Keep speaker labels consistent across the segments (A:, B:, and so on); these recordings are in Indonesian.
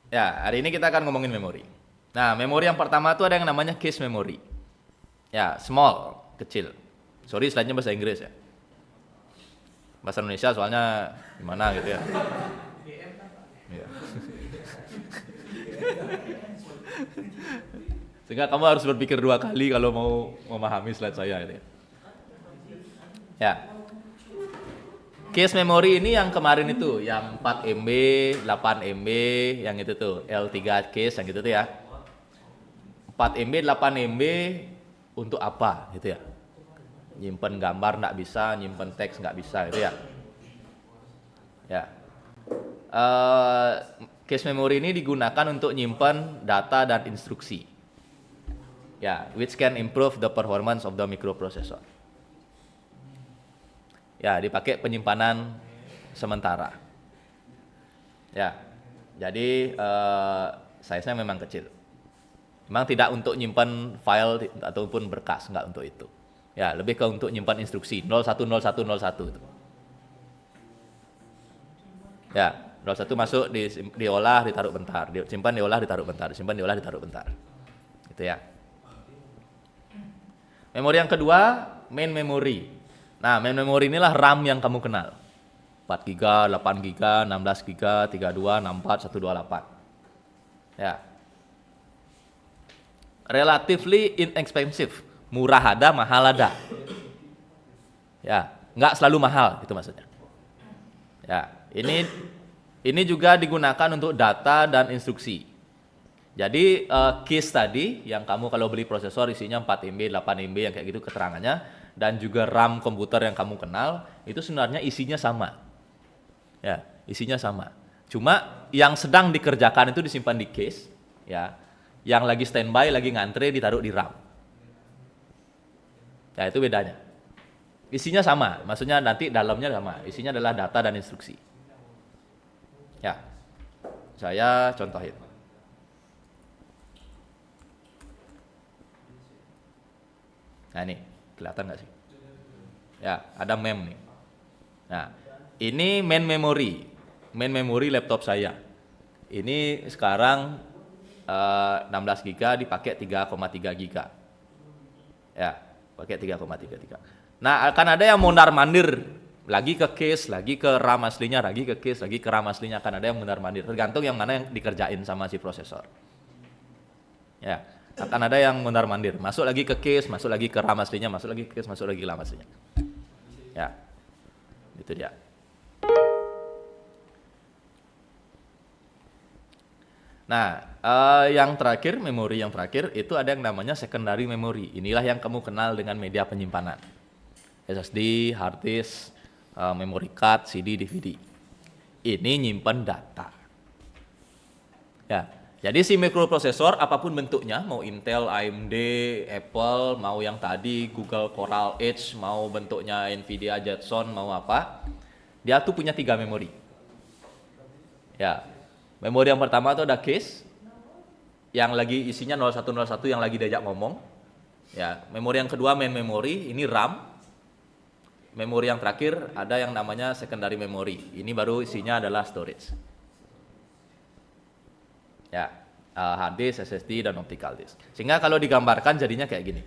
A: Ya, hari ini kita akan ngomongin memori. Nah, memori yang pertama itu ada yang namanya case memory. Ya, small, kecil. Sorry, slide-nya bahasa Inggris ya. Bahasa Indonesia soalnya gimana gitu ya. Ya. Sehingga kamu harus berpikir dua kali kalau mau memahami slide saya gitu ya. Ya, case memory ini yang kemarin itu, yang 4 MB, 8 MB, yang itu tuh, L3 case yang gitu tuh ya. 4 MB, 8 MB untuk apa gitu ya. Nyimpen gambar nggak bisa, nyimpen teks nggak bisa gitu ya. Ya. Eh, Case memory ini digunakan untuk nyimpen data dan instruksi. Ya, which can improve the performance of the microprocessor. Ya, dipakai penyimpanan sementara. Ya, jadi size-nya memang kecil. Memang tidak untuk nyimpan file ataupun berkas, nggak untuk itu. Ya, lebih ke untuk nyimpan instruksi 010101 itu. Ya, 01 masuk diolah, ditaruh bentar, disimpan, diolah, ditaruh bentar, disimpan, diolah, ditaruh bentar. Gitu ya. Memori yang kedua, main memory. Nah, main memory inilah RAM yang kamu kenal. 4 GB, 8 GB, 16 GB, 32, 64, 128. Ya. Relatively inexpensive. Murah ada, mahal ada. Ya, nggak selalu mahal itu maksudnya. Ya, ini juga digunakan untuk data dan instruksi. Jadi case tadi yang kamu kalau beli prosesor isinya 4 MB, 8 MB yang kayak gitu keterangannya, dan juga RAM komputer yang kamu kenal itu sebenarnya isinya sama. Ya, isinya sama. Cuma yang sedang dikerjakan itu disimpan di case, ya. Yang lagi standby, lagi ngantre ditaruh di RAM. Ya, itu bedanya. Isinya sama, maksudnya nanti dalamnya sama. Isinya adalah data dan instruksi. Ya, saya contohin. Nah ini, kelihatan nggak sih? Ya, ada mem nih. Nah, ini main memory laptop saya. Ini sekarang 16 GB dipakai 3,3 GB. Ya, pakai 3,33. Nah, akan ada yang mondar-mandir lagi ke case, lagi ke RAM aslinya, lagi ke case, lagi ke RAM aslinya, akan ada yang mondar-mandir. Tergantung yang mana yang dikerjain sama si prosesor. Ya, akan ada yang mondar-mandir, masuk lagi ke case, masuk lagi ke RAM aslinya, masuk lagi ke case, masuk lagi ke RAM aslinya. Ya, itu dia. Nah, yang terakhir, memori yang terakhir itu ada yang namanya secondary memory. Inilah yang kamu kenal dengan media penyimpanan. SSD, hard disk, memory card, CD, DVD. Ini nyimpan data. Ya, jadi si microprosesor apapun bentuknya, mau Intel, AMD, Apple, mau yang tadi Google Coral Edge, mau bentuknya Nvidia Jetson, mau apa, dia tuh punya 3 memori. Ya, memori yang pertama itu ada case, yang lagi isinya 0101 yang lagi diajak ngomong. Ya, memori yang kedua main memory, ini RAM. Memori yang terakhir ada yang namanya secondary memory. Ini baru isinya adalah storage. Ya, hard disk, SSD, dan optical disk. Sehingga kalau digambarkan jadinya kayak gini.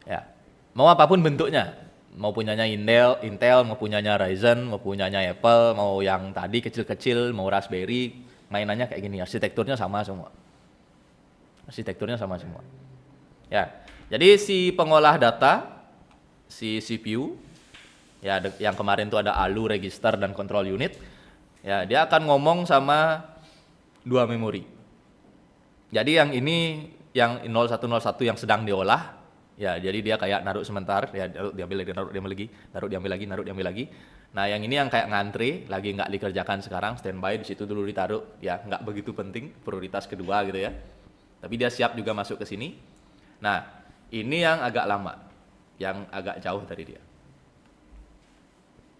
A: Ya, mau apapun bentuknya, mau punyanya Intel, mau punyanya Ryzen, mau punyanya Apple, mau yang tadi kecil-kecil, mau Raspberry, mainannya kayak gini. Arsitekturnya sama semua. Arsitekturnya sama semua. Ya, jadi si pengolah data, si CPU, ya yang kemarin itu ada ALU, register, dan control unit. Ya, dia akan ngomong sama 2 memori. Jadi yang ini yang 0101 yang sedang diolah, ya jadi dia kayak naruh sebentar, ya diambil lagi, naruh diambil lagi, naruh diambil lagi, naruh diambil lagi. Nah, yang ini yang kayak ngantri, lagi nggak dikerjakan sekarang, standby di situ dulu ditaruh, ya nggak begitu penting, prioritas kedua gitu ya. Tapi dia siap juga masuk ke sini. Nah, ini yang agak lama, yang agak jauh dari dia.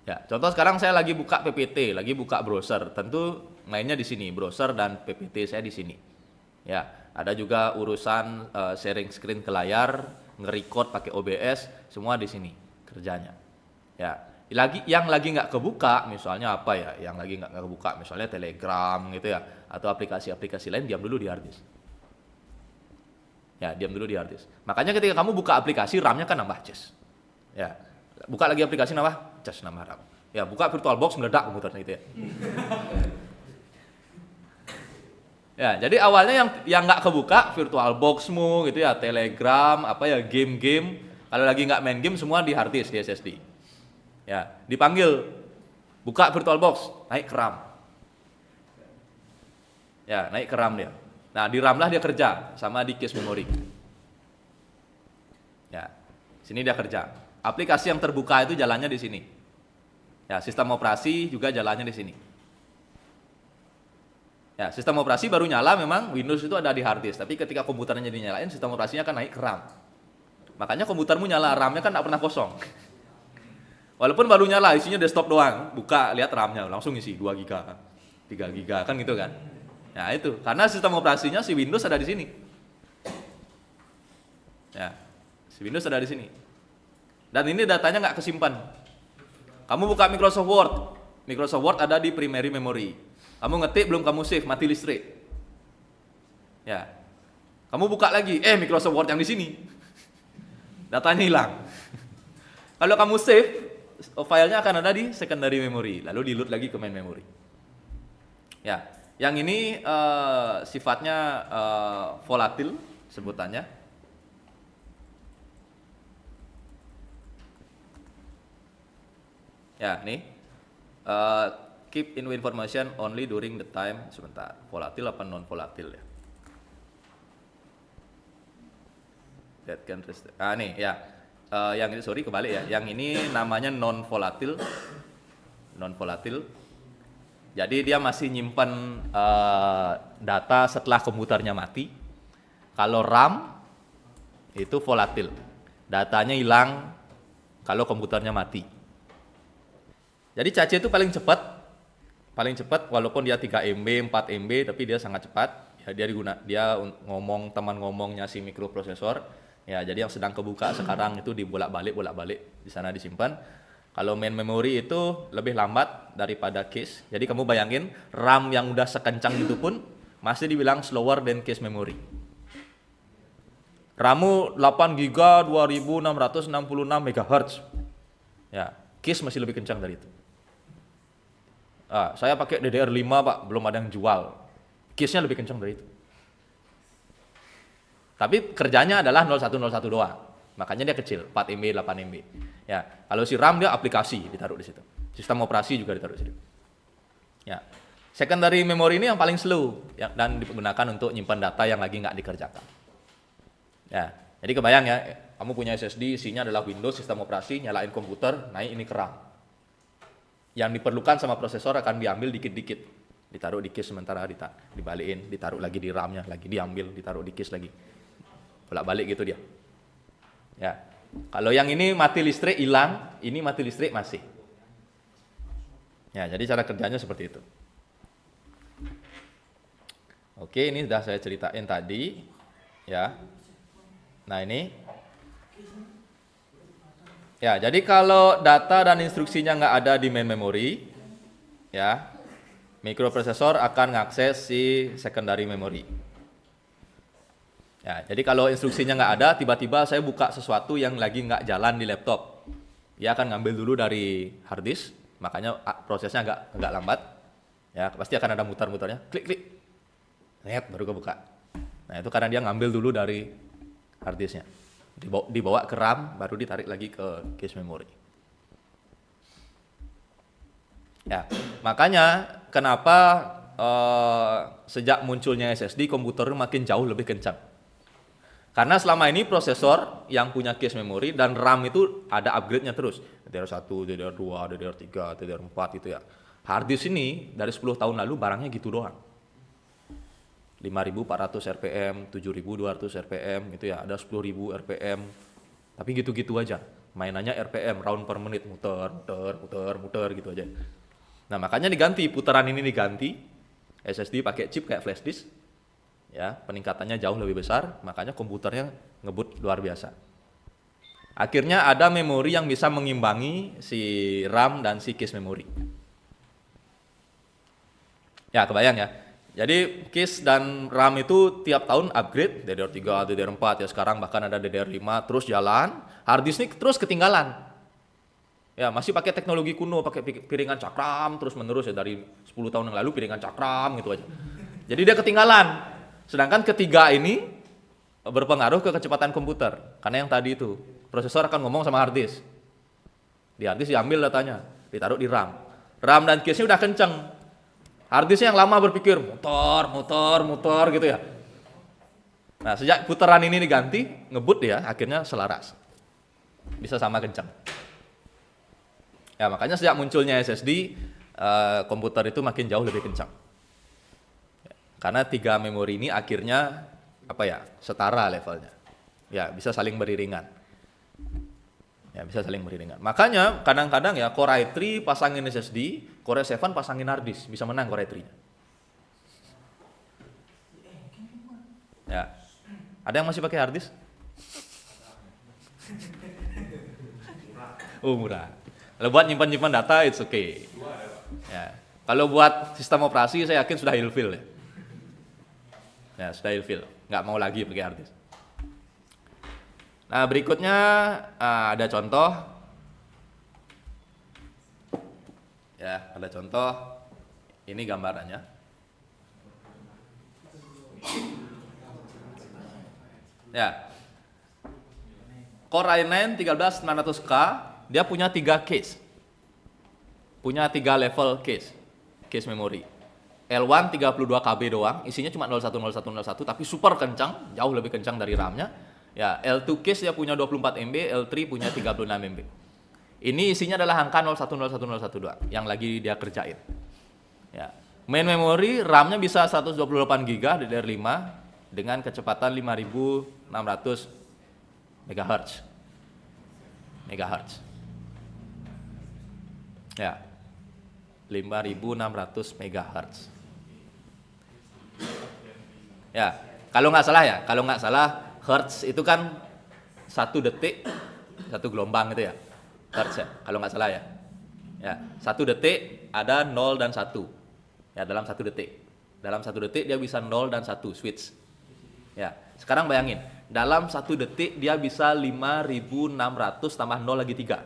A: Ya, contoh sekarang saya lagi buka PPT, lagi buka browser. Tentu mainnya di sini, browser dan PPT saya di sini. Ya, ada juga urusan sharing screen ke layar, nge-record pakai OBS, semua di sini kerjanya. Ya, Yang lagi nggak kebuka, misalnya apa ya? Yang lagi nggak kebuka, misalnya Telegram gitu ya, atau aplikasi-aplikasi lain, diam dulu di hard disk. Ya, diam dulu di hard disk. Makanya ketika kamu buka aplikasi, RAM-nya kan nambah cas. Ya, buka lagi aplikasi nambah cas, nambah RAM. Ya, buka VirtualBox meledak komputernya itu ya. Ya, jadi awalnya yang nggak kebuka VirtualBox-mu gitu ya, Telegram, apa ya, game-game. Kalau lagi nggak main game semua di hard disk, di SSD. Ya, dipanggil, buka VirtualBox, naik ke RAM. Ya, naik ke RAM dia. Nah, di RAM lah dia kerja sama di cache memori. Ya, sini dia kerja. Aplikasi yang terbuka itu jalannya di sini. Ya, sistem operasi juga jalannya di sini. Ya, sistem operasi baru nyala memang Windows itu ada di hard disk, tapi ketika komputernya dinyalain, sistem operasinya kan naik ke RAM. Makanya komputermu nyala, RAM-nya kan nggak pernah kosong. Walaupun baru nyala, isinya desktop doang, buka, lihat RAM-nya, langsung isi 2 GB, 3 GB, kan gitu kan. Nah itu, karena sistem operasinya si Windows ada di sini. Ya, si Windows ada di sini. Dan ini datanya nggak kesimpan. Kamu buka Microsoft Word ada di primary memory. Kamu ngetik belum kamu save, mati listrik. Ya, kamu buka lagi, Microsoft Word yang di sini. Datanya hilang. Kalau kamu save, filenya akan ada di secondary memory, lalu di load lagi ke main memory. Ya, yang ini sifatnya volatil sebutannya. Ya, nih keep in information only during the time. Sebentar, volatil apa non volatil ya? That can nih ya. Yang ini sorry kebalik ya. Yang ini namanya non volatil. Jadi dia masih nyimpan data setelah komputernya mati. Kalau RAM itu volatil. Datanya hilang kalau komputernya mati. Jadi cache itu paling cepat walaupun dia 3 MB, 4 MB tapi dia sangat cepat. Ya dia ngomong teman ngomongnya si mikroprosesor. Ya, jadi yang sedang kebuka sekarang itu dibolak-balik di sana disimpan. Kalau main memory itu lebih lambat daripada cache. Jadi kamu bayangin RAM yang udah sekencang itu pun masih dibilang slower than cache memory. RAM-mu 8 GB 2666 MHz. Ya, cache masih lebih kencang dari itu. Saya pakai DDR5 Pak, belum ada yang jual. Cache-nya lebih kencang dari itu. Tapi kerjanya adalah 0101 doang. Makanya dia kecil, 4 MB, 8 MB. Ya, kalau si RAM dia aplikasi ditaruh di situ. Sistem operasi juga ditaruh di situ. Ya. Secondary memory ini yang paling slow dan digunakan untuk nyimpan data yang lagi nggak dikerjakan. Ya, jadi kebayang ya, kamu punya SSD, isinya adalah Windows, sistem operasi, nyalain komputer, naik ini ke RAM. Yang diperlukan sama prosesor akan diambil dikit-dikit, ditaruh di cache sementara dibalikin, ditaruh lagi di RAM-nya, lagi diambil, ditaruh di cache lagi. Bolak-balik gitu dia. Ya. Kalau yang ini mati listrik hilang, ini mati listrik masih. Ya, jadi cara kerjanya seperti itu. Oke, ini sudah saya ceritain tadi, ya. Nah, ini. Ya, jadi kalau data dan instruksinya nggak ada di main memory, ya, mikroprosesor akan mengakses si secondary memory. Ya, jadi kalau instruksinya nggak ada, tiba-tiba saya buka sesuatu yang lagi nggak jalan di laptop, dia akan ngambil dulu dari hard disk, makanya prosesnya agak lambat. Ya, pasti akan ada muter-muternya, klik, net baru kebuka. Nah itu karena dia ngambil dulu dari hard disknya, dibawa ke RAM, baru ditarik lagi ke cache memory. Ya, makanya kenapa sejak munculnya SSD komputer makin jauh lebih kencang. Karena selama ini prosesor yang punya cache memory dan RAM itu ada upgrade-nya terus. DDR1, DDR2, DDR3, DDR4 itu ya. Hard disk ini dari 10 tahun lalu barangnya gitu doang. 5.400 RPM, 7.200 RPM gitu ya. Ada 10.000 RPM. Tapi gitu-gitu aja. Mainannya RPM, round per menit, muter gitu aja. Nah, makanya diganti, putaran ini diganti. SSD pakai chip kayak flash disk. Ya, peningkatannya jauh lebih besar, makanya komputernya ngebut luar biasa. Akhirnya ada memori yang bisa mengimbangi si RAM dan si cache memori. Ya, kebayang ya. Jadi cache dan RAM itu tiap tahun upgrade, DDR3, DDR4 ya, sekarang bahkan ada DDR5 terus jalan, hard disk ini terus ketinggalan. Ya, masih pakai teknologi kuno, pakai piringan cakram terus menerus ya, dari 10 tahun yang lalu piringan cakram gitu aja. Jadi dia ketinggalan. Sedangkan ketiga ini berpengaruh ke kecepatan komputer. Karena yang tadi itu, prosesor akan ngomong sama hard disk. Di hard disk diambil datanya, ditaruh di RAM. RAM dan cache-nya udah kenceng. Hard disk yang lama berpikir muter gitu ya. Nah, sejak putaran ini diganti, ngebut ya, akhirnya selaras. Bisa sama kencang. Ya, makanya sejak munculnya SSD, komputer itu makin jauh lebih kencang. Karena 3 memori ini akhirnya setara levelnya. Ya, bisa saling beriringan. Makanya kadang-kadang ya Core i3 pasangin SSD, Core i7 pasangin hard disk, bisa menang Core i3-nya. Ya. Ada yang masih pakai hard disk? Oh, murah. Kalau buat nyimpan data it's okay. Ya. Kalau buat sistem operasi saya yakin sudah ilfil ya. Ya, sudah ilfil. Nggak mau lagi pakai hard disk. Nah, berikutnya ada contoh. Ya, ada contoh. Ini gambarannya. Ya. Core i9 13900K, dia punya 3 cache. Punya 3 level cache memori. L1 32 KB doang, isinya cuma 010101 tapi super kencang, jauh lebih kencang dari RAM-nya. Ya, L2 cache dia punya 24 MB, L3 punya 36 MB. Ini isinya adalah angka 010101 doang yang lagi dia kerjain. Ya. Main memory RAM-nya bisa 128 GB DDR5 dengan kecepatan 5600 MHz. Ya. 5600 MHz. Ya, kalau nggak salah Hertz itu kan 1 detik 1 gelombang gitu ya. Hertz ya, kalau nggak salah ya. Ya, 1 detik ada 0 dan 1. Ya, dalam 1 detik. Dalam 1 detik dia bisa 0 dan 1 switch. Ya, sekarang bayangin, dalam 1 detik dia bisa 5600 tambah 0 lagi 3.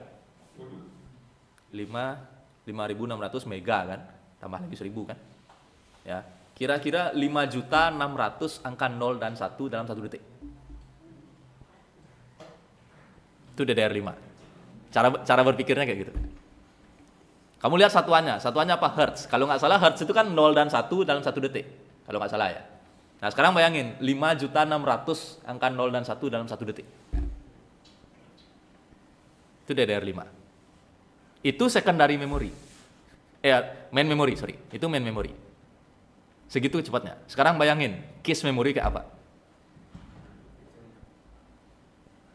A: 5600 mega kan, tambah lagi 1000 kan. Ya, kira-kira 5.600.000 angka 0 dan 1 dalam 1 detik. Itu DDR5. Cara berpikirnya kayak gitu. Kamu lihat satuannya apa? Hertz. Kalau nggak salah Hertz itu kan 0 dan 1 dalam 1 detik. Kalau nggak salah ya. Nah, sekarang bayangin 5.600.000 angka 0 dan 1 dalam 1 detik. Itu DDR5. Itu secondary memory. Main memory, sorry. Itu main memory. Segitu cepatnya. Sekarang bayangin cache memory kayak apa?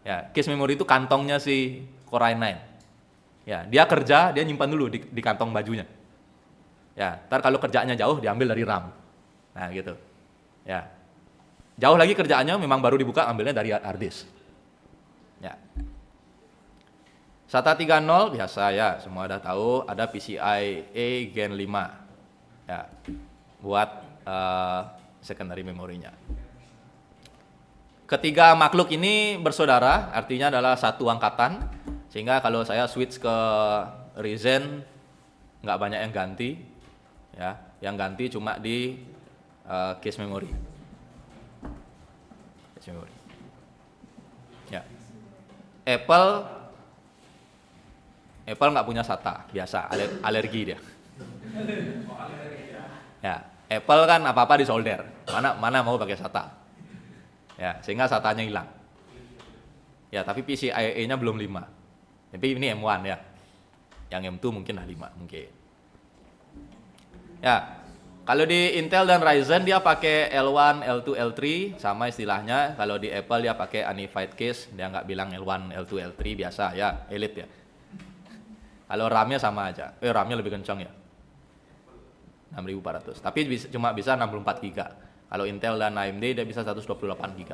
A: Ya, cache memory itu kantongnya si Core i9. Ya, dia kerja, dia nyimpan dulu di kantong bajunya. Ya, ntar kalau kerjaannya jauh diambil dari RAM. Nah, gitu. Ya. Jauh lagi kerjaannya memang baru dibuka, ambilnya dari hard disk. Ya. SATA 3.0 biasa ya, semua udah tahu ada PCIe Gen 5. Ya. Buat secondary memorinya. Ketiga makhluk ini bersaudara, artinya adalah satu angkatan, sehingga kalau saya switch ke Ryzen nggak banyak yang ganti, ya, yang ganti cuma di cache memory. Ya, Apple nggak punya SATA, biasa alergi dia. Ya, Apple kan apa-apa disolder, mana mau pakai SATA. Ya, sehingga SATA-nya hilang. Ya, tapi PCIe-nya belum 5. Tapi ini M1 ya. Yang M2 mungkin 5 mungkin. Ya, kalau di Intel dan Ryzen dia pakai L1, L2, L3 sama istilahnya. Kalau di Apple dia pakai unified cache, dia nggak bilang L1, L2, L3 biasa ya, elite ya. Kalau RAM-nya sama aja. RAM-nya lebih kencang ya. 6400. Tapi cuma bisa 64 GB. Kalau Intel dan AMD dia bisa 128 GB.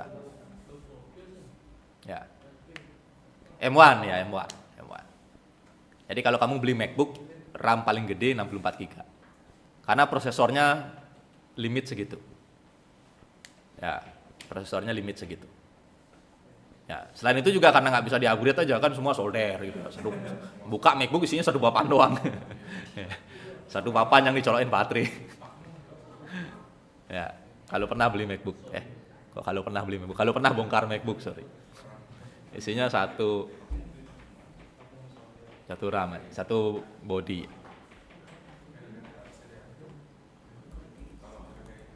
A: Ya. M1 ya, M1. M1. Jadi kalau kamu beli MacBook, RAM paling gede 64 GB. Karena prosesornya limit segitu. Ya, prosesornya limit segitu. Ya, selain itu juga karena nggak bisa di-upgrade aja kan semua solder gitu. Buka MacBook isinya satu papan doang. Satu papan yang dicolokin baterai. Ya, kalau pernah beli MacBook, kalau pernah bongkar MacBook, sorry. Isinya satu RAM, satu body.